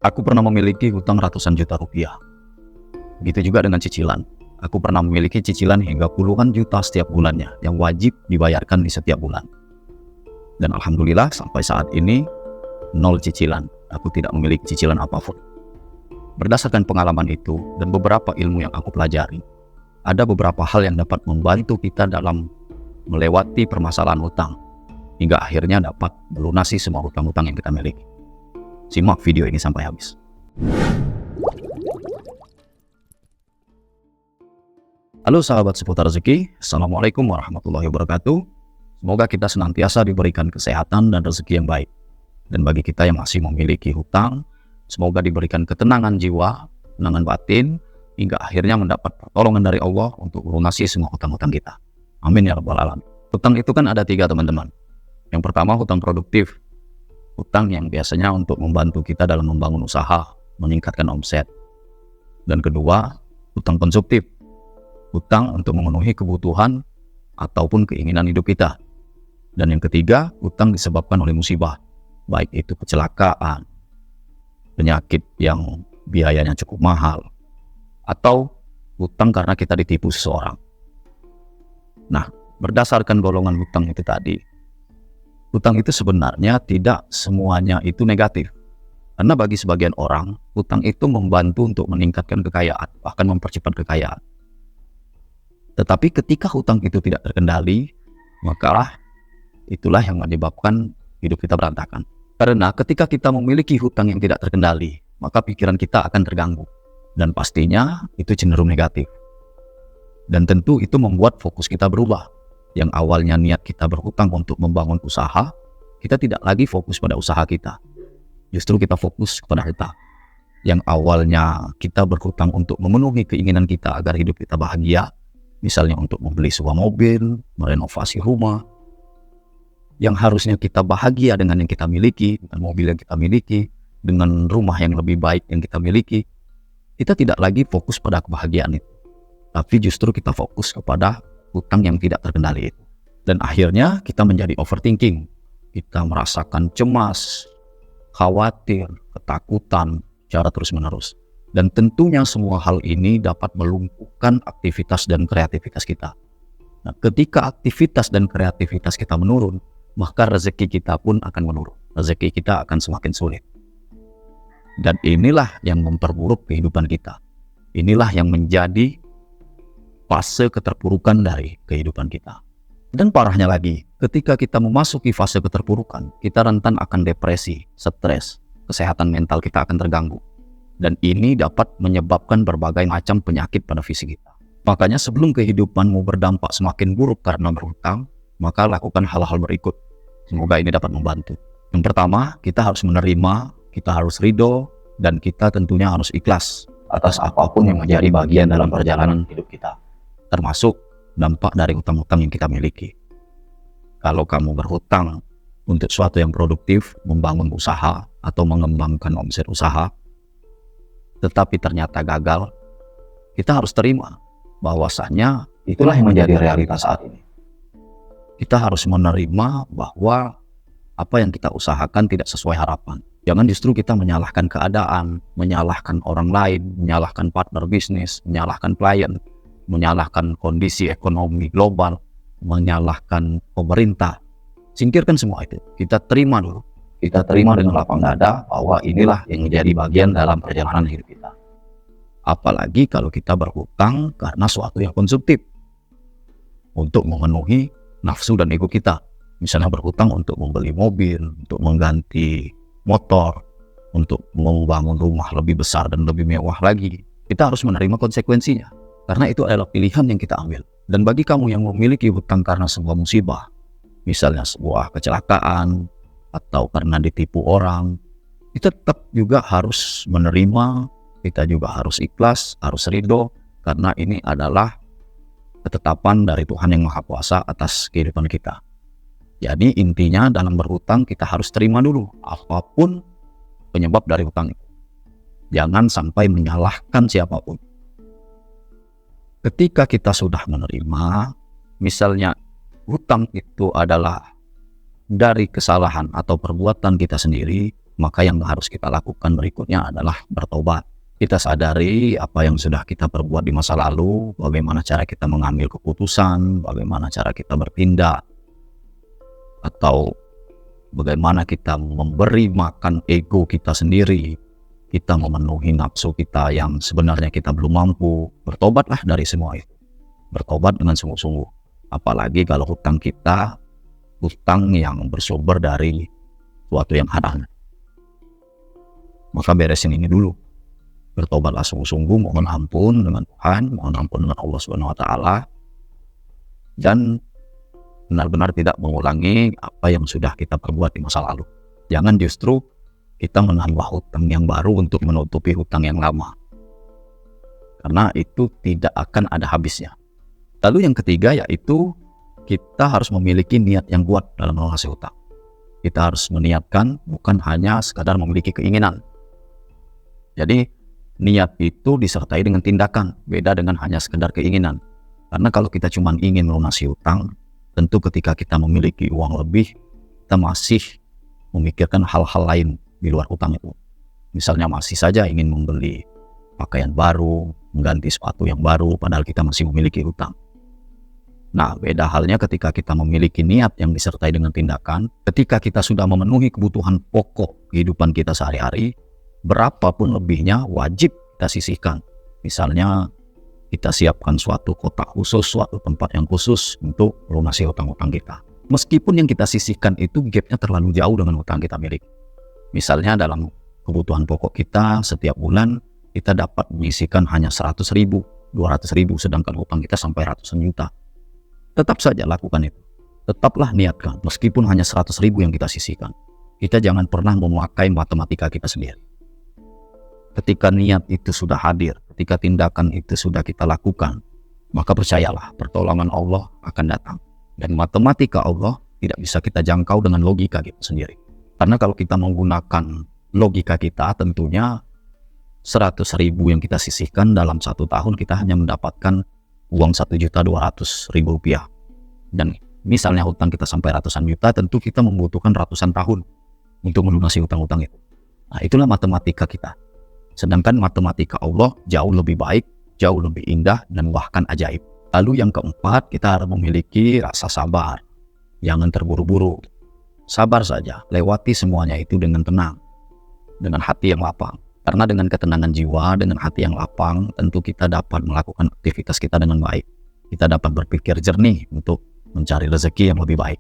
Aku pernah memiliki hutang ratusan juta rupiah. Begitu juga dengan cicilan. Aku pernah memiliki cicilan hingga puluhan juta setiap bulannya yang wajib dibayarkan di setiap bulan. Dan alhamdulillah sampai saat ini nol cicilan. Aku tidak memiliki cicilan apapun. Berdasarkan pengalaman itu dan beberapa ilmu yang aku pelajari, ada beberapa hal yang dapat membantu kita dalam melewati permasalahan hutang hingga akhirnya dapat melunasi semua hutang-hutang yang kita miliki. Simak video ini sampai habis. Halo sahabat seputar rezeki, Assalamualaikum warahmatullahi wabarakatuh. Semoga kita senantiasa diberikan kesehatan dan rezeki yang baik. Dan bagi kita yang masih memiliki hutang, semoga diberikan ketenangan jiwa, ketenangan batin, hingga akhirnya mendapat pertolongan dari Allah untuk melunasi semua hutang-hutang kita. Amin ya rabbal alamin. Hutang itu kan ada 3 teman-teman. Yang pertama hutang produktif. Hutang yang biasanya untuk membantu kita dalam membangun usaha, meningkatkan omset. Dan kedua, hutang konsumtif. Hutang untuk memenuhi kebutuhan ataupun keinginan hidup kita. Dan yang ketiga, hutang disebabkan oleh musibah. Baik itu kecelakaan, penyakit yang biayanya cukup mahal, atau hutang karena kita ditipu seseorang. Nah, berdasarkan golongan hutang itu tadi, hutang itu sebenarnya tidak semuanya itu negatif. Karena bagi sebagian orang, hutang itu membantu untuk meningkatkan kekayaan, bahkan mempercepat kekayaan. Tetapi ketika hutang itu tidak terkendali, maka itulah yang menyebabkan hidup kita berantakan. Karena ketika kita memiliki hutang yang tidak terkendali, maka pikiran kita akan terganggu. Dan pastinya itu cenderung negatif. Dan tentu itu membuat fokus kita berubah. Yang awalnya niat kita berhutang untuk membangun usaha, kita tidak lagi fokus pada usaha kita. Justru kita fokus kepada harta. Yang awalnya kita berhutang untuk memenuhi keinginan kita agar hidup kita bahagia, misalnya untuk membeli sebuah mobil, merenovasi rumah, yang harusnya kita bahagia dengan yang kita miliki, dengan mobil yang kita miliki, dengan rumah yang lebih baik yang kita miliki, kita tidak lagi fokus pada kebahagiaan itu. Tapi justru kita fokus kepada hutang yang tidak terkendali itu. Dan akhirnya kita menjadi overthinking. Kita merasakan cemas, khawatir, ketakutan secara terus-menerus. Dan tentunya semua hal ini dapat melumpuhkan aktivitas dan kreativitas kita. Nah, ketika aktivitas dan kreativitas kita menurun, maka rezeki kita pun akan menurun. Rezeki kita akan semakin sulit. Dan inilah yang memperburuk kehidupan kita. Inilah yang menjadi fase keterpurukan dari kehidupan kita. Dan parahnya lagi, ketika kita memasuki fase keterpurukan, kita rentan akan depresi, stres, kesehatan mental kita akan terganggu. Dan ini dapat menyebabkan berbagai macam penyakit pada fisik kita. Makanya sebelum kehidupanmu berdampak semakin buruk karena berhutang, maka lakukan hal-hal berikut. Semoga ini dapat membantu. Yang pertama, kita harus menerima, kita harus ridho, dan kita tentunya harus ikhlas atas apapun yang menjadi bagian dalam perjalanan hidup kita. Termasuk dampak dari hutang-hutang yang kita miliki. Kalau kamu berhutang untuk sesuatu yang produktif, membangun usaha, atau mengembangkan omset usaha, tetapi ternyata gagal, kita harus terima bahwasanya itulah yang menjadi realitas saat ini. Kita harus menerima bahwa apa yang kita usahakan tidak sesuai harapan. Jangan justru kita menyalahkan keadaan, menyalahkan orang lain, menyalahkan partner bisnis, menyalahkan klien, menyalahkan kondisi ekonomi global, menyalahkan pemerintah. Singkirkan semua itu. Kita terima dulu. Kita terima dengan lapang dada bahwa inilah yang menjadi bagian dalam perjalanan hidup kita. Apalagi kalau kita berhutang karena suatu yang konsumtif. Untuk memenuhi nafsu dan ego kita. Misalnya berhutang untuk membeli mobil, untuk mengganti motor, untuk membangun rumah lebih besar dan lebih mewah lagi. Kita harus menerima konsekuensinya. Karena itu adalah pilihan yang kita ambil. Dan bagi kamu yang memiliki hutang karena sebuah musibah, misalnya sebuah kecelakaan, atau karena ditipu orang, kita tetap juga harus menerima, kita juga harus ikhlas, harus ridho, karena ini adalah ketetapan dari Tuhan yang Maha Kuasa atas kehidupan kita. Jadi intinya dalam berhutang kita harus terima dulu apapun penyebab dari hutang itu. Jangan sampai menyalahkan siapapun. Ketika kita sudah menerima, misalnya hutang itu adalah dari kesalahan atau perbuatan kita sendiri, maka yang harus kita lakukan berikutnya adalah bertobat. Kita sadari apa yang sudah kita perbuat di masa lalu, bagaimana cara kita mengambil keputusan, bagaimana cara kita bertindak, atau bagaimana kita memberi makan ego kita sendiri, kita memenuhi nafsu kita yang sebenarnya kita belum mampu. Bertobatlah dari semua itu. Bertobat dengan sungguh-sungguh. Apalagi kalau hutang kita, hutang yang bersumber dari suatu yang haram. Maka beresin ini dulu. Bertobatlah sungguh-sungguh, mohon ampun dengan Tuhan, mohon ampun dengan Allah Subhanahu wa taala, dan benar-benar tidak mengulangi apa yang sudah kita perbuat di masa lalu. Jangan justru kita menambah hutang yang baru untuk menutupi hutang yang lama. Karena itu tidak akan ada habisnya. Lalu yang ketiga yaitu kita harus memiliki niat yang kuat dalam melunasi hutang. Kita harus meniatkan, bukan hanya sekadar memiliki keinginan. Jadi niat itu disertai dengan tindakan, beda dengan hanya sekedar keinginan. Karena kalau kita cuma ingin melunasi hutang, tentu ketika kita memiliki uang lebih, kita masih memikirkan hal-hal lain di luar hutang itu. Misalnya masih saja ingin membeli pakaian baru, mengganti sepatu yang baru, padahal kita masih memiliki hutang. Nah, beda halnya ketika kita memiliki niat yang disertai dengan tindakan. Ketika kita sudah memenuhi kebutuhan pokok kehidupan kita sehari-hari, berapapun lebihnya wajib kita sisihkan. Misalnya kita siapkan suatu kotak khusus, suatu tempat yang khusus untuk melunasi hutang-hutang kita. Meskipun yang kita sisihkan itu gapnya terlalu jauh dengan hutang kita miliki. Misalnya dalam kebutuhan pokok kita setiap bulan kita dapat menyisihkan hanya 100.000, 200.000, sedangkan hutang kita sampai ratusan juta. Tetap saja lakukan itu. Tetaplah niatkan, meskipun hanya 100.000 yang kita sisihkan. Kita jangan pernah memakai matematika kita sendiri. Ketika niat itu sudah hadir, ketika tindakan itu sudah kita lakukan, maka percayalah pertolongan Allah akan datang. Dan matematika Allah tidak bisa kita jangkau dengan logika kita sendiri. Karena kalau kita menggunakan logika kita, tentunya 100.000 yang kita sisihkan dalam 1 tahun kita hanya mendapatkan uang 1.200.000 rupiah. Dan misalnya hutang kita sampai ratusan juta, tentu kita membutuhkan ratusan tahun untuk melunasi hutang-hutang itu. Nah, itulah matematika kita. Sedangkan matematika Allah jauh lebih baik, jauh lebih indah, dan bahkan ajaib. Lalu yang keempat, kita harus memiliki rasa sabar. Jangan terburu-buru. Sabar saja, lewati semuanya itu dengan tenang, dengan hati yang lapang. Karena dengan ketenangan jiwa, dengan hati yang lapang, tentu kita dapat melakukan aktivitas kita dengan baik. Kita dapat berpikir jernih untuk mencari rezeki yang lebih baik,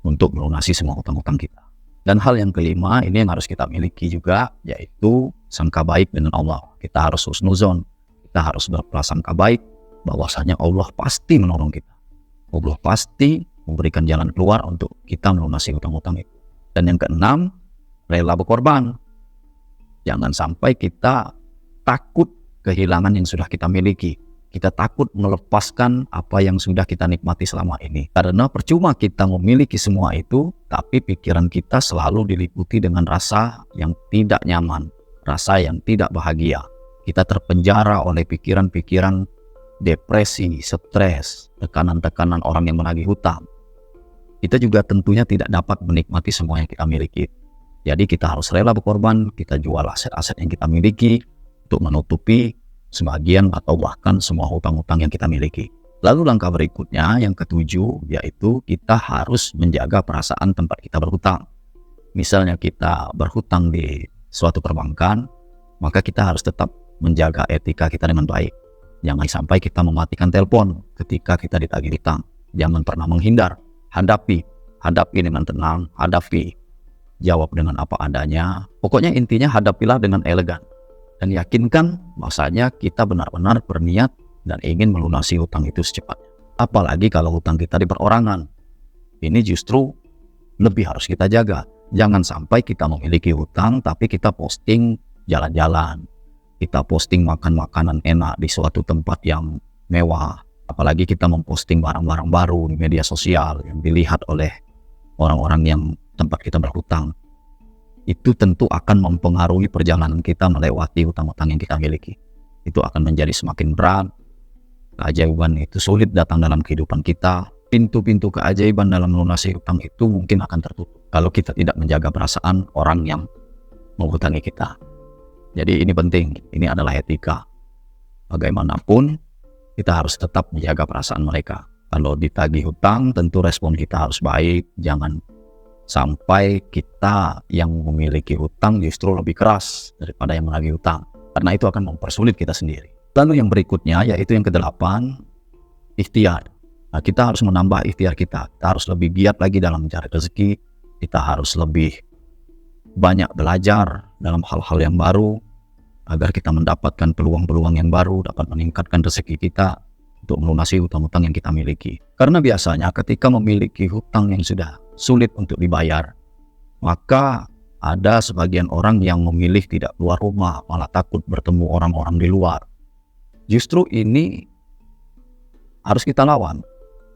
untuk melunasi semua hutang-hutang kita. Dan hal yang kelima, ini yang harus kita miliki juga, yaitu sangka baik dengan Allah. Kita harus husnuzon, kita harus berprasangka baik, bahwasanya Allah pasti menolong kita. Allah pasti memberikan jalan keluar untuk kita melunasi hutang-hutang itu. Dan yang keenam, rela berkorban. Jangan sampai kita takut kehilangan yang sudah kita miliki. Kita takut melepaskan apa yang sudah kita nikmati selama ini. Karena percuma kita memiliki semua itu, tapi pikiran kita selalu diliputi dengan rasa yang tidak nyaman, rasa yang tidak bahagia. Kita terpenjara oleh pikiran-pikiran depresi, stres, tekanan-tekanan orang yang menagih hutang. Kita juga tentunya tidak dapat menikmati semua yang kita miliki. Jadi kita harus rela berkorban, kita jual aset-aset yang kita miliki untuk menutupi sebagian atau bahkan semua hutang-hutang yang kita miliki. Lalu langkah berikutnya, yang ketujuh, yaitu kita harus menjaga perasaan tempat kita berhutang. Misalnya kita berhutang di suatu perbankan, maka kita harus tetap menjaga etika kita dengan baik. Jangan sampai kita mematikan telepon ketika kita ditagih hutang. Jangan pernah menghindar. Hadapi dengan tenang, jawab dengan apa adanya. Pokoknya intinya hadapilah dengan elegan. Dan yakinkan bahwasanya kita benar-benar berniat dan ingin melunasi hutang itu secepatnya. Apalagi kalau hutang kita di perorangan. Ini justru lebih harus kita jaga. Jangan sampai kita memiliki hutang tapi kita posting jalan-jalan. Kita posting makan makanan enak di suatu tempat yang mewah. Apalagi kita memposting barang-barang baru di media sosial yang dilihat oleh orang-orang yang tempat kita berhutang. Itu tentu akan mempengaruhi perjalanan kita melewati hutang-hutang yang kita miliki. Itu akan menjadi semakin berat. Keajaiban itu sulit datang dalam kehidupan kita. Pintu-pintu keajaiban dalam melunasi hutang itu mungkin akan tertutup kalau kita tidak menjaga perasaan orang yang menghutangi kita. Jadi ini penting, ini adalah etika. Bagaimanapun kita harus tetap menjaga perasaan mereka. Kalau ditagih hutang, tentu respon kita harus baik. Jangan sampai kita yang memiliki hutang justru lebih keras daripada yang menagih hutang, karena itu akan mempersulit kita sendiri. Lalu yang berikutnya, yaitu yang ke-8, ikhtiar. Nah, kita harus menambah ikhtiar kita. Kita harus lebih giat lagi dalam mencari rezeki. Kita harus lebih banyak belajar dalam hal-hal yang baru, agar kita mendapatkan peluang-peluang yang baru, dapat meningkatkan rezeki kita untuk melunasi hutang-hutang yang kita miliki. Karena biasanya ketika memiliki hutang yang sudah sulit untuk dibayar, maka ada sebagian orang yang memilih tidak keluar rumah, malah takut bertemu orang-orang di luar. Justru ini harus kita lawan.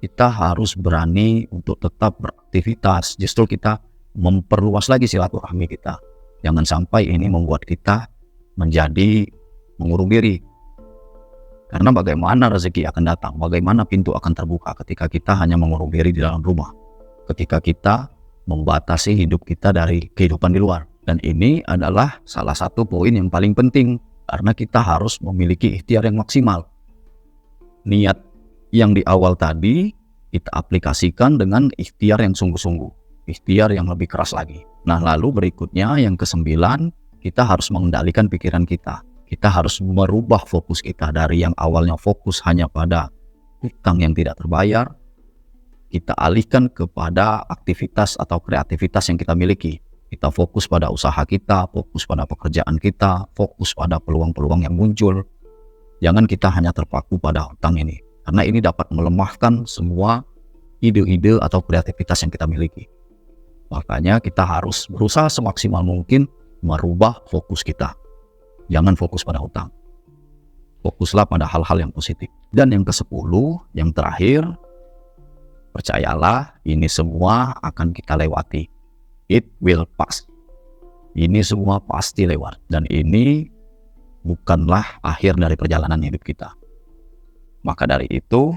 Kita harus berani untuk tetap beraktivitas. Justru kita memperluas lagi silaturahmi kita. Jangan sampai ini membuat kita menjadi mengurung diri. Karena bagaimana rezeki akan datang, bagaimana pintu akan terbuka ketika kita hanya mengurung diri di dalam rumah, ketika kita membatasi hidup kita dari kehidupan di luar. Dan ini adalah salah satu poin yang paling penting, karena kita harus memiliki ikhtiar yang maksimal. Niat yang di awal tadi kita aplikasikan dengan ikhtiar yang sungguh-sungguh, ikhtiar yang lebih keras lagi. Nah, lalu berikutnya yang ke-9, kita harus mengendalikan pikiran kita. Kita harus merubah fokus kita dari yang awalnya fokus hanya pada hutang yang tidak terbayar, kita alihkan kepada aktivitas atau kreativitas yang kita miliki. Kita fokus pada usaha kita, fokus pada pekerjaan kita, fokus pada peluang-peluang yang muncul. Jangan kita hanya terpaku pada hutang ini, karena ini dapat melemahkan semua ide-ide atau kreativitas yang kita miliki. Makanya kita harus berusaha semaksimal mungkin merubah fokus kita. Jangan fokus pada hutang. Fokuslah pada hal-hal yang positif. Dan yang ke-10, yang terakhir, percayalah, ini semua akan kita lewati. It will pass. Ini semua pasti lewat. Dan ini bukanlah akhir dari perjalanan hidup kita. Maka dari itu,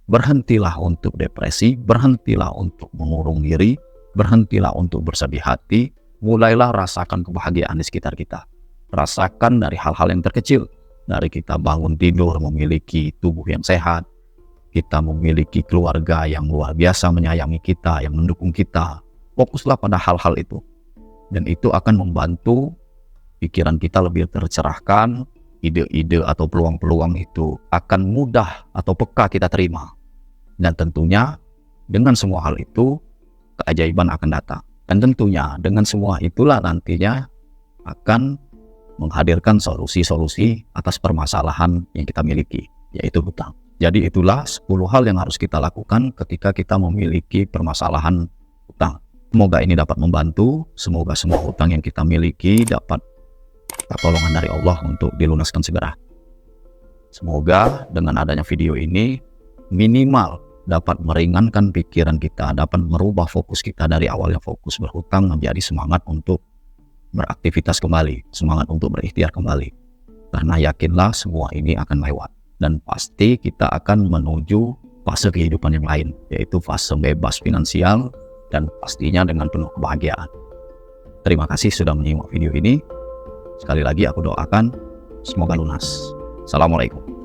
berhentilah untuk depresi, berhentilah untuk mengurung diri, berhentilah untuk bersedih hati, mulailah rasakan kebahagiaan di sekitar kita. Rasakan dari hal-hal yang terkecil. Dari kita bangun tidur memiliki tubuh yang sehat, kita memiliki keluarga yang luar biasa menyayangi kita, yang mendukung kita. Fokuslah pada hal-hal itu. Dan itu akan membantu pikiran kita lebih tercerahkan, ide-ide atau peluang-peluang itu akan mudah atau peka kita terima. Dan tentunya dengan semua hal itu, keajaiban akan datang. Dan tentunya dengan semua itulah nantinya akan menghadirkan solusi-solusi atas permasalahan yang kita miliki, yaitu hutang. Jadi itulah 10 hal yang harus kita lakukan ketika kita memiliki permasalahan hutang. Semoga ini dapat membantu, semoga semua hutang yang kita miliki dapat pertolongan dari Allah untuk dilunaskan segera. Semoga dengan adanya video ini minimal dapat meringankan pikiran kita, dapat merubah fokus kita dari awalnya fokus berhutang menjadi semangat untuk beraktivitas kembali, semangat untuk berikhtiar kembali. Karena yakinlah semua ini akan lewat. Dan pasti kita akan menuju fase kehidupan yang lain, yaitu fase bebas finansial dan pastinya dengan penuh kebahagiaan. Terima kasih sudah menyimak video ini. Sekali lagi aku doakan semoga lunas. Assalamualaikum.